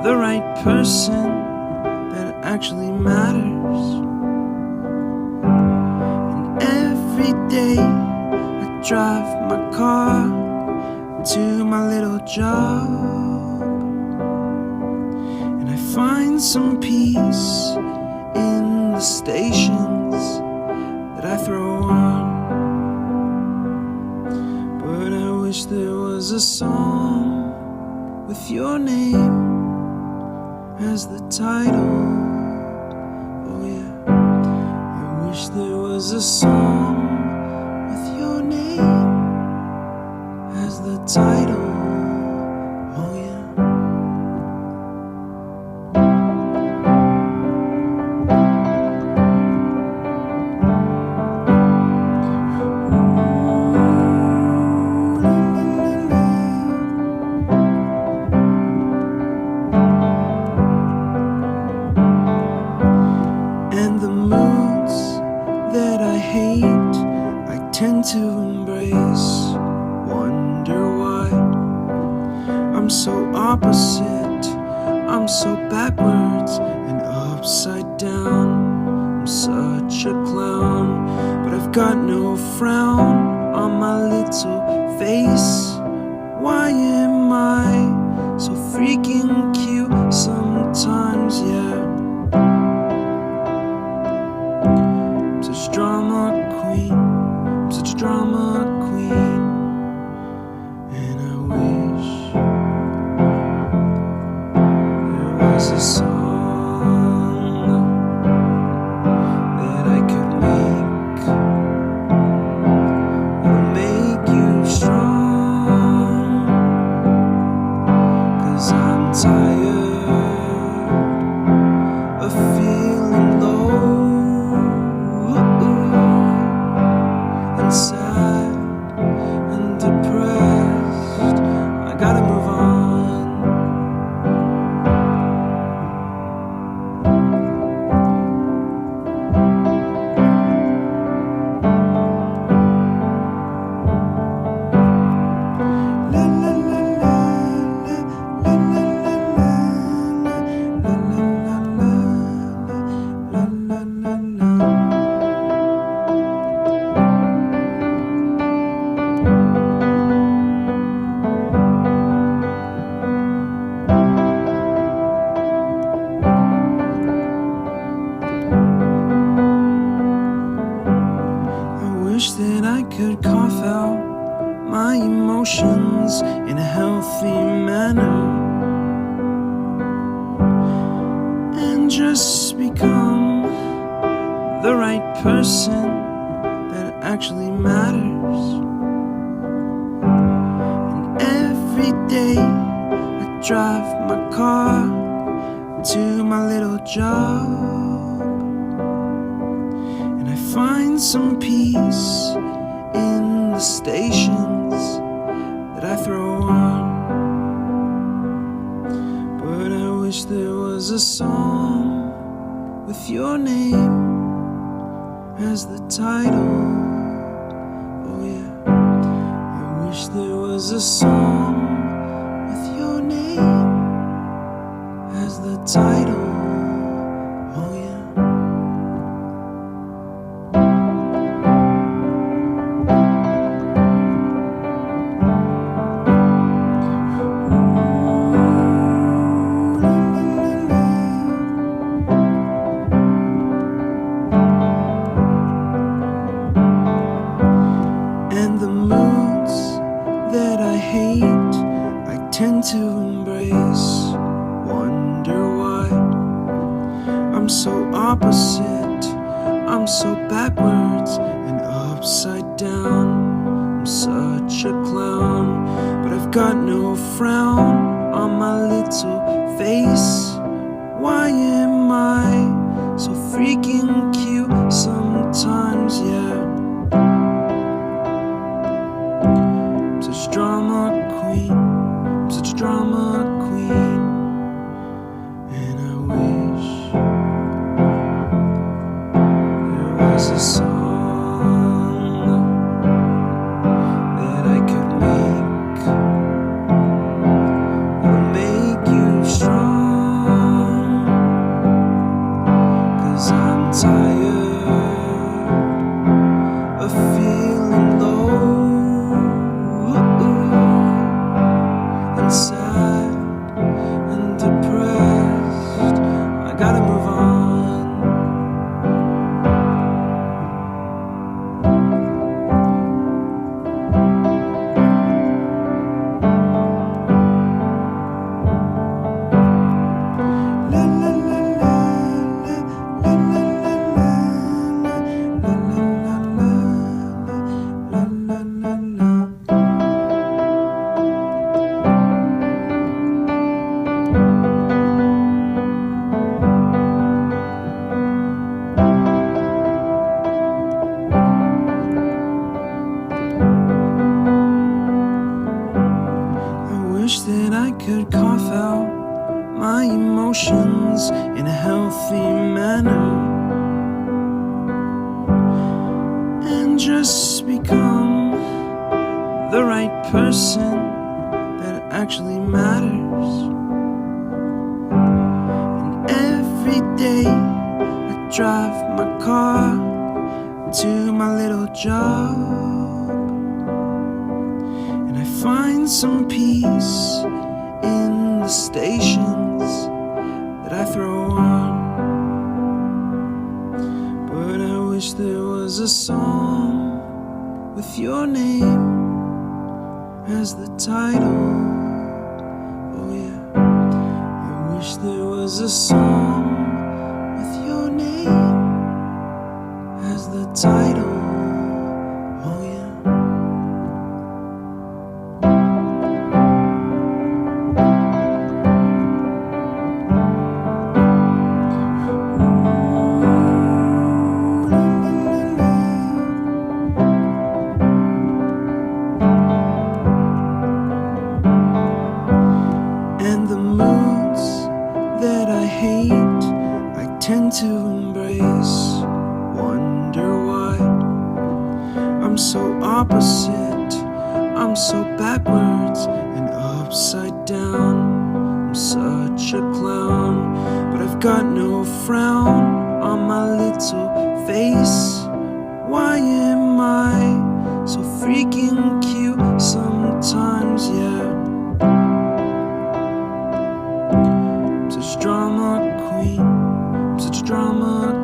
the right person that actually matters. And every day I drive my car to my little job, and I find some peace in the stations that I throw on. But I wish there was a song with your name as the title. Oh yeah, I wish there was a song with your name as the title. Oh yeah. And the moods that I hate, I tend to embrace. Wonder why I'm so opposite, I'm so backwards and upside down. I'm such a clown, but I've got no frown on my little face. Why am I so freaking cute sometimes, yeah? I'm such a drama queen, I'm such a drama queen. And I wish there was a song that I could make that'll make you strong. 'Cause I'm tired of feeling low and sad and depressed. I gotta move on. La la la la, la la la la, la la la la, la la la la. I wish that I could cough out my emotions in a healthy manner and just become the right person that actually matters. And every day I drive my car to my little job, and I find some peace in the stations that I throw on. But I wish there was a song with your name as the title. Oh yeah, I wish there was a song with your name as the title. Oh yeah. And the moods that I hate, I tend to embrace. Wonder why I'm so opposite, I'm so backwards and upside down. I'm such a clown, but I've got no frown on my little face. Why am I so freaking cute sometimes, yeah? I'm such a drama queen, I'm such a drama queen. And I wish there was a song that I could make that'll make you strong. emotions in a healthy manner, and just become the right person that actually matters. And every day I drive my car to my little job, and I find some peace in the stations that I throw on. But I wish there was a song with your name as the title. Oh yeah, I wish there was a song with your name as the title. Oh yeah. And the moods that I hate, I tend to embrace. Wonder why I'm so opposite, I'm so backwards and upside down. I'm such a clown, but I've got no frown on my little face. Why am I so freaking cute sometimes, yeah? I'm such a drama queen, I'm such a drama